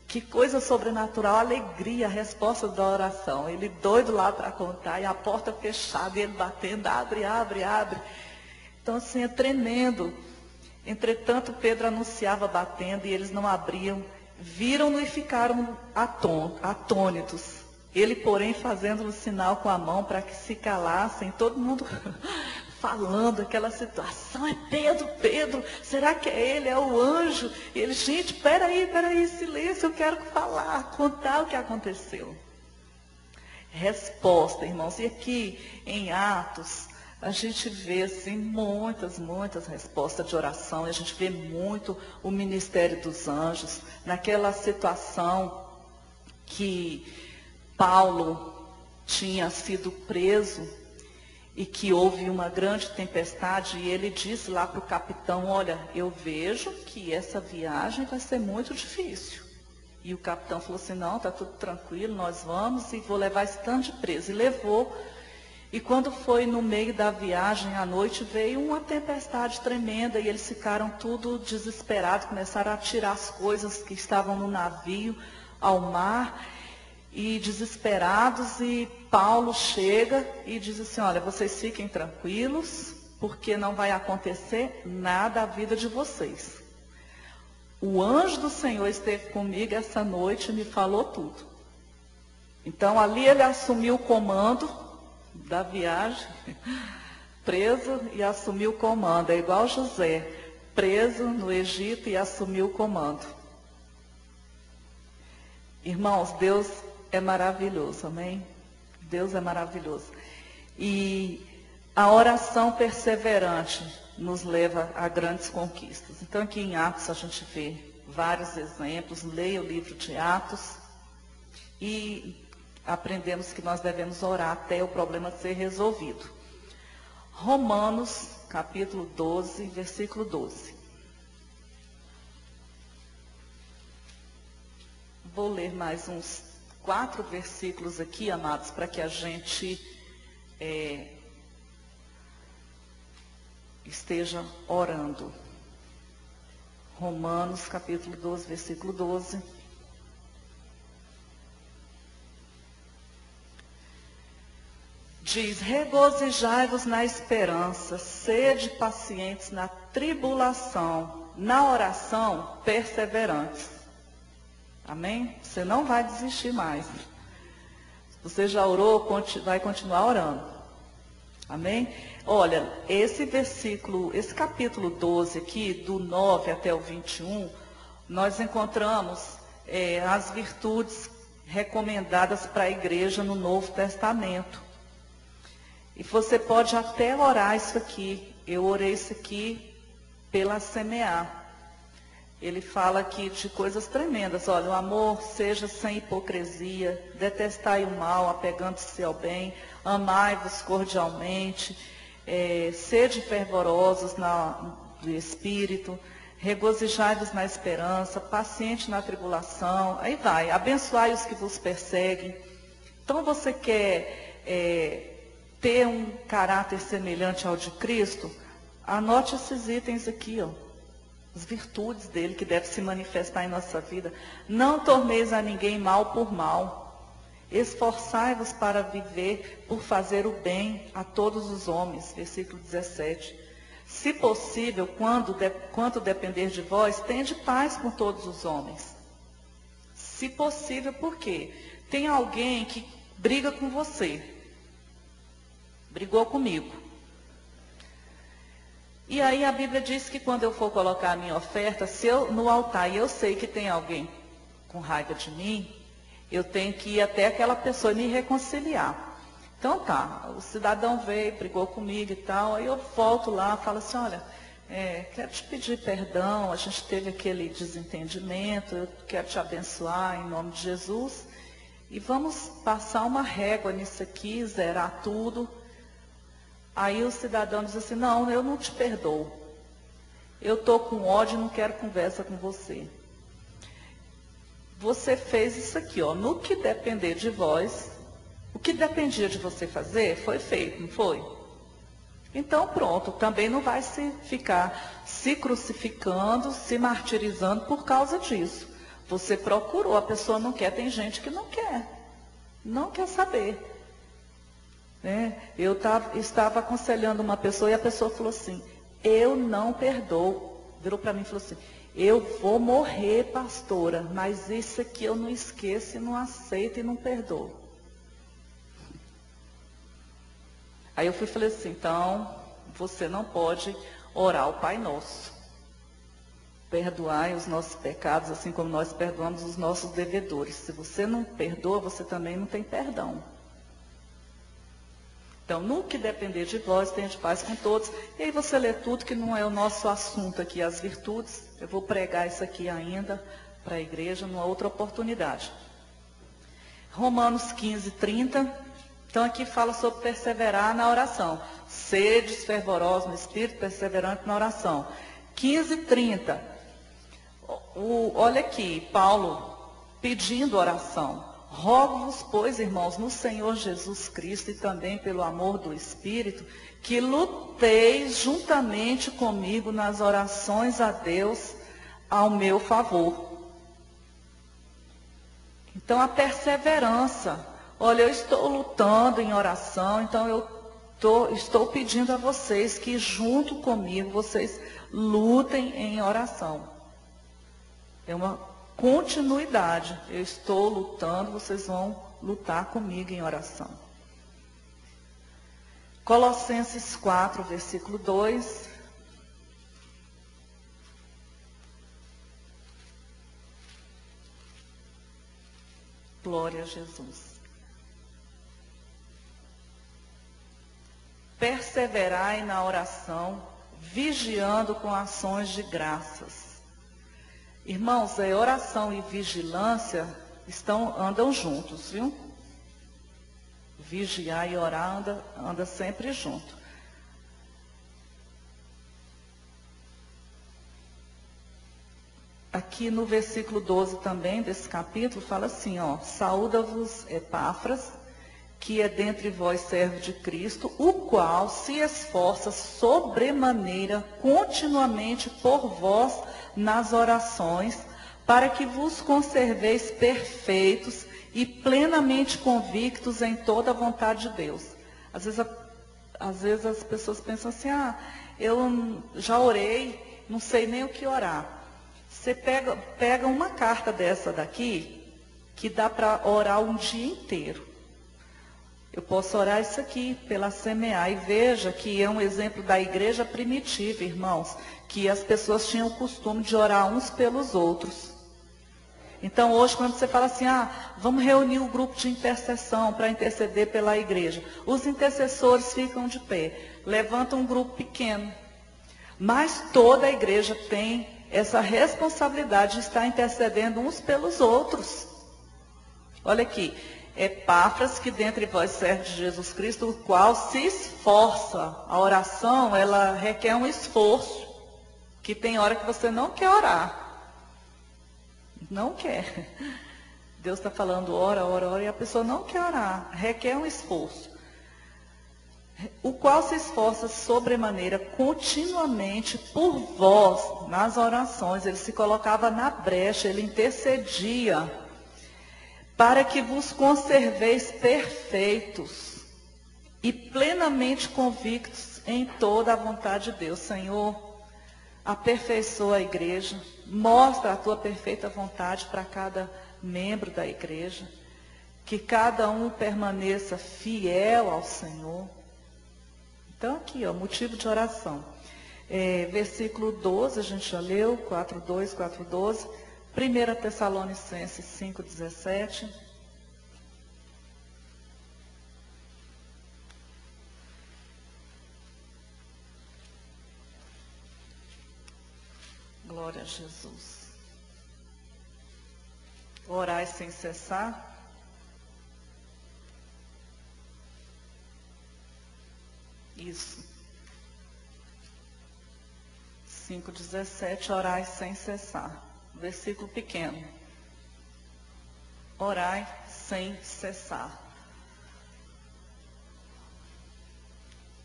Que coisa sobrenatural, alegria, a resposta da oração. Ele doido lá para contar, e a porta fechada, e ele batendo, abre, abre, abre. Então, assim, é tremendo. Entretanto, Pedro anunciava batendo e eles não abriam. Viram-no e ficaram atônitos. Ele, porém, fazendo-lhe sinal com a mão para que se calassem, todo mundo falando aquela situação. É Pedro, Pedro, será que é ele? É o anjo? E ele, gente, peraí, silêncio, eu quero falar, contar o que aconteceu. Resposta, irmãos. E aqui em Atos, a gente vê assim, muitas respostas de oração. E a gente vê muito o ministério dos anjos. Naquela situação que Paulo tinha sido preso e que houve uma grande tempestade. E ele disse lá para o capitão, olha, eu vejo que essa viagem vai ser muito difícil. E o capitão falou assim, não, está tudo tranquilo, nós vamos e vou levar esse tanto de preso. E levou. E quando foi no meio da viagem, à noite, veio uma tempestade tremenda e eles ficaram tudo desesperados, começaram a tirar as coisas que estavam no navio ao mar e desesperados. E Paulo chega e diz assim, olha, vocês fiquem tranquilos, porque não vai acontecer nada à vida de vocês. O anjo do Senhor esteve comigo essa noite e me falou tudo. Então ali ele assumiu o comando da viagem, preso e assumiu o comando. É igual José, preso no Egito e assumiu o comando. Irmãos, Deus é maravilhoso, amém? Deus é maravilhoso. E a oração perseverante nos leva a grandes conquistas. Então aqui em Atos a gente vê vários exemplos. Leia o livro de Atos e aprendemos que nós devemos orar até o problema ser resolvido. Romanos, capítulo 12, versículo 12. Vou ler mais uns 4 versículos aqui, amados, para que a gente esteja orando. Romanos, capítulo 12, versículo 12. Diz, regozijai-vos na esperança, sede pacientes na tribulação, na oração perseverantes. Amém? Você não vai desistir mais. Você já orou, vai continuar orando. Amém? Olha, esse versículo, esse capítulo 12 aqui, do 9 até o 21, nós encontramos as virtudes recomendadas para a igreja no Novo Testamento. E você pode até orar isso aqui. Eu orei isso aqui pela semear. Ele fala aqui de coisas tremendas. Olha, o amor seja sem hipocrisia, detestai o mal, apegando-se ao bem, amai-vos cordialmente, sede fervorosos no espírito, regozijai-vos na esperança, paciente na tribulação. Aí vai, abençoai os que vos perseguem. Então você quer ter um caráter semelhante ao de Cristo? Anote esses itens aqui, ó. As virtudes dele que devem se manifestar em nossa vida. Não torneis a ninguém mal por mal. Esforçai-vos para viver, por fazer o bem a todos os homens. Versículo 17. Se possível, quanto depender de vós, tende paz com todos os homens. Se possível, por quê? Tem alguém que briga com você. Brigou comigo. E aí a Bíblia diz que quando eu for colocar a minha oferta, se eu no altar e eu sei que tem alguém com raiva de mim, eu tenho que ir até aquela pessoa e me reconciliar. Então tá, o cidadão veio, brigou comigo e tal, aí eu volto lá, falo assim, olha, quero te pedir perdão, a gente teve aquele desentendimento, eu quero te abençoar em nome de Jesus, e vamos passar uma régua nisso aqui, zerar tudo. Aí o cidadão diz assim, não, eu não te perdoo. Eu estou com ódio e não quero conversa com você. Você fez isso aqui, ó, no que depender de vós, o que dependia de você fazer, foi feito, não foi? Então pronto, também não vai ficar se crucificando, se martirizando por causa disso. Você procurou, a pessoa não quer, tem gente que não quer saber. Eu estava aconselhando uma pessoa e a pessoa falou assim, eu não perdoo. virou para mim e falou assim, eu vou morrer, pastora, mas isso aqui eu não esqueço e não aceito e não perdoo. Aí eu fui e falei assim, então, você não pode orar o Pai Nosso. Perdoai os nossos pecados, assim como nós perdoamos os nossos devedores. Se você não perdoa, você também não tem perdão. Então, no que depender de vós, tenha de paz com todos. E aí você lê tudo, que não é o nosso assunto aqui, as virtudes. Eu vou pregar isso aqui ainda para a igreja, numa outra oportunidade. Romanos 15, 30. Então, aqui fala sobre perseverar na oração. Sedes fervorosos no Espírito, perseverante na oração. 15, 30. Olha aqui, Paulo pedindo oração. Rogo-vos, pois, irmãos, no Senhor Jesus Cristo e também pelo amor do Espírito, que luteis juntamente comigo nas orações a Deus ao meu favor. Então, a perseverança. Olha, eu estou lutando em oração, então eu estou pedindo a vocês que junto comigo, vocês lutem em oração. É uma continuidade. Eu estou lutando, vocês vão lutar comigo em oração. Colossenses 4, versículo 2. Glória a Jesus. Perseverai na oração, vigiando com ações de graças. Irmãos, a oração e vigilância andam juntos, viu? Vigiar e orar anda sempre junto. Aqui no versículo 12 também desse capítulo, fala assim, ó, saúda-vos Epáfras, que é dentre vós servo de Cristo, o qual se esforça sobremaneira continuamente por vós nas orações, para que vos conserveis perfeitos e plenamente convictos em toda a vontade de Deus. Às vezes as pessoas pensam assim, eu já orei, não sei nem o que orar. Você pega uma carta dessa daqui, que dá para orar um dia inteiro. Eu posso orar isso aqui, pela semear, e veja que é um exemplo da igreja primitiva, irmãos, que as pessoas tinham o costume de orar uns pelos outros. Então hoje quando você fala assim, vamos reunir o grupo de intercessão para interceder pela igreja, os intercessores ficam de pé, levantam um grupo pequeno, mas toda a igreja tem essa responsabilidade de estar intercedendo uns pelos outros. Olha aqui. Epáfras, que dentre vós serve de Jesus Cristo, o qual se esforça. A oração, ela requer um esforço, que tem hora que você não quer orar. Não quer. Deus está falando, ora, e a pessoa não quer orar. Requer um esforço. O qual se esforça sobremaneira continuamente por vós nas orações. Ele se colocava na brecha, ele intercedia, para que vos conserveis perfeitos e plenamente convictos em toda a vontade de Deus. Senhor, aperfeiçoa a igreja, mostra a tua perfeita vontade para cada membro da igreja, que cada um permaneça fiel ao Senhor. Então aqui, motivo de oração. Versículo 12, a gente já leu, 4:2, 4:12. 1 Tessalonicenses 5:17. Glória a Jesus. Orai sem cessar. Isso. 5:17, orai sem cessar. Versículo pequeno. Orai sem cessar.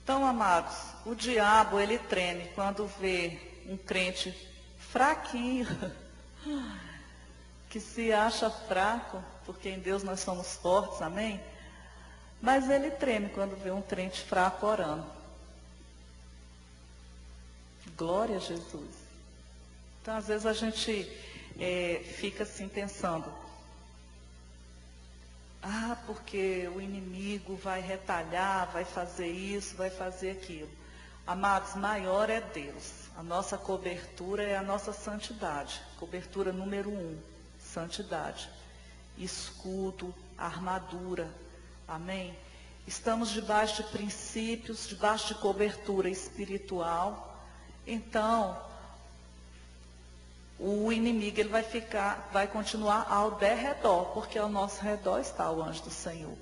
Então, amados, o diabo, ele treme quando vê um crente fraquinho, que se acha fraco, porque em Deus nós somos fortes, amém? Mas ele treme quando vê um crente fraco orando. Glória a Jesus. Então, às vezes a gente fica assim pensando, porque o inimigo vai retalhar, vai fazer isso, vai fazer aquilo. Amados, maior é Deus. A nossa cobertura é a nossa santidade. Cobertura número 1, santidade. Escudo, armadura. Amém? Estamos debaixo de princípios, debaixo de cobertura espiritual. Então, o inimigo ele vai continuar ao derredor, porque ao nosso redor está o anjo do Senhor.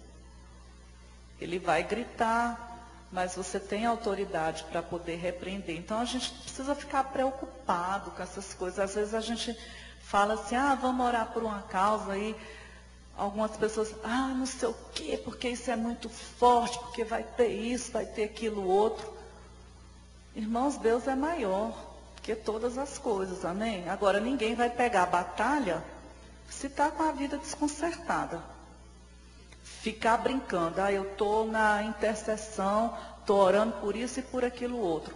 Ele vai gritar, mas você tem autoridade para poder repreender. Então a gente precisa ficar preocupado com essas coisas. Às vezes a gente fala assim, vamos orar por uma causa aí. Algumas pessoas, não sei o quê, porque isso é muito forte, porque vai ter isso, vai ter aquilo outro. Irmãos, Deus é maior que todas as coisas, amém? Agora, ninguém vai pegar a batalha se está com a vida desconcertada. Ficar brincando, eu estou na intercessão, estou orando por isso e por aquilo outro.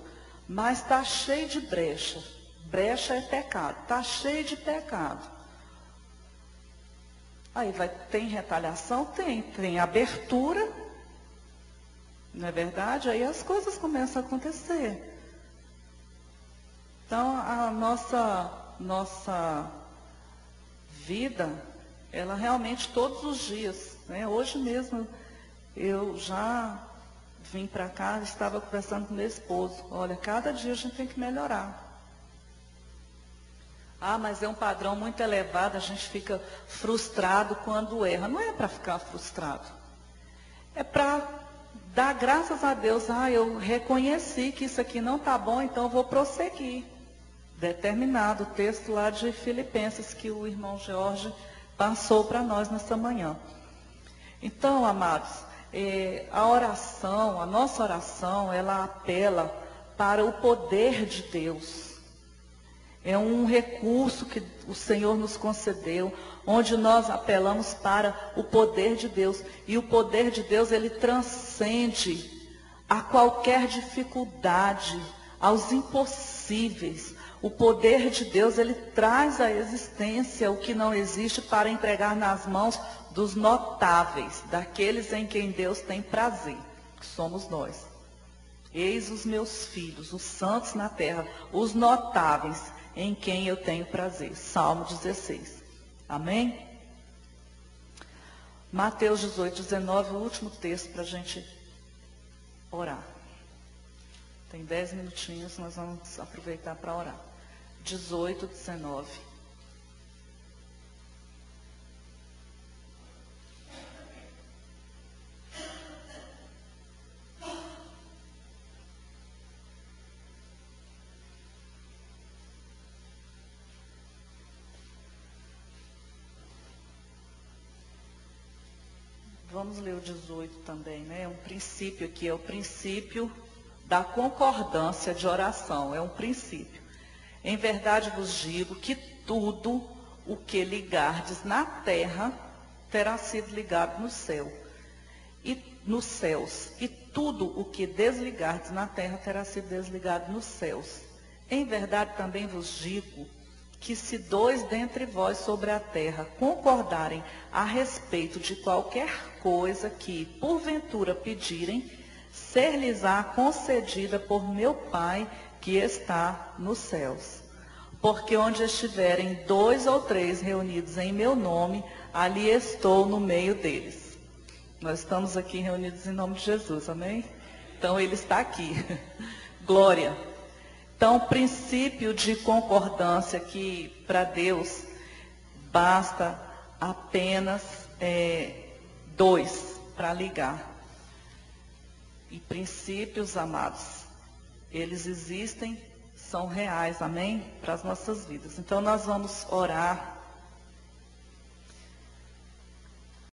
Mas está cheio de brecha. Brecha é pecado, está cheio de pecado. Aí tem retaliação? Tem abertura, não é verdade? Aí as coisas começam a acontecer. Então, a nossa vida, ela realmente todos os dias, né? Hoje mesmo, eu já vim para cá, estava conversando com meu esposo. Olha, cada dia a gente tem que melhorar. Mas é um padrão muito elevado, a gente fica frustrado quando erra. Não é para ficar frustrado. É para dar graças a Deus. Eu reconheci que isso aqui não está bom, então eu vou prosseguir. Determinado, o texto lá de Filipenses que o irmão Jorge passou para nós nessa manhã. Então, amados, a nossa oração, ela apela para o poder de Deus. É um recurso que o Senhor nos concedeu, onde nós apelamos para o poder de Deus. E o poder de Deus, ele transcende a qualquer dificuldade, aos impossíveis. O poder de Deus, ele traz à existência o que não existe para entregar nas mãos dos notáveis, daqueles em quem Deus tem prazer, que somos nós. Eis os meus filhos, os santos na terra, os notáveis em quem eu tenho prazer. Salmo 16. Amém? Mateus 18, 19, o último texto para a gente orar. Tem 10 minutinhos, nós vamos aproveitar para orar. 18, 19. Vamos ler o 18 também, né? É um princípio aqui, é o princípio da concordância de oração, é um princípio. Em verdade vos digo que tudo o que ligardes na terra terá sido ligado no céu, e nos céus, e tudo o que desligardes na terra terá sido desligado nos céus. Em verdade também vos digo que se 2 dentre vós sobre a terra concordarem a respeito de qualquer coisa que porventura pedirem, ser-lhes-á concedida por meu Pai que está nos céus. Porque onde estiverem 2 ou 3 reunidos em meu nome, ali estou no meio deles. Nós estamos aqui reunidos em nome de Jesus, amém? Então ele está aqui. Glória. Então, o princípio de concordância que para Deus basta apenas 2 para ligar. E princípios, amados, eles existem, são reais, amém? Para as nossas vidas. Então, nós vamos orar